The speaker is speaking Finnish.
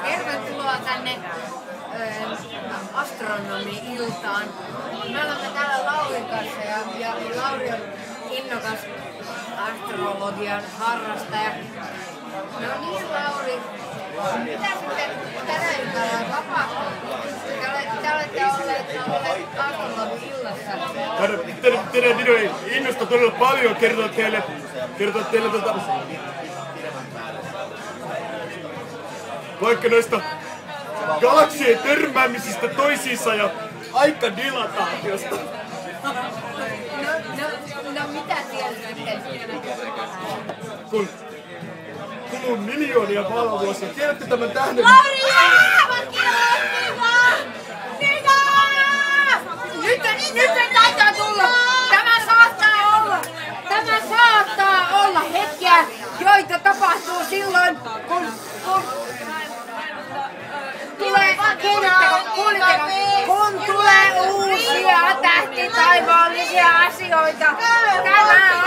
Tervetuloa tänne astronomi-iltaan. Me olemme täällä Laurin kanssa ja Lauri on innokas astrologian harrastaja. No niin, Lauri, mitä sitten tänä iltana tapahtuu? Te olette olleet astrologi-illassa. Minua innostaa todella paljon kertoa teille vaikka noista galaksien törmäämisistä toisiinsa ja aikadilataatiosta. No mitä siellä sitten? Kun kuluu miljoonia valovuosia, tiedätte tämän tähden? Lauri! Nyt se taitaa tulla! Tämä saattaa olla hetkiä, joita tapahtuu silloin, kun tulee uusia tähtitaivaallisia asioita. Tämä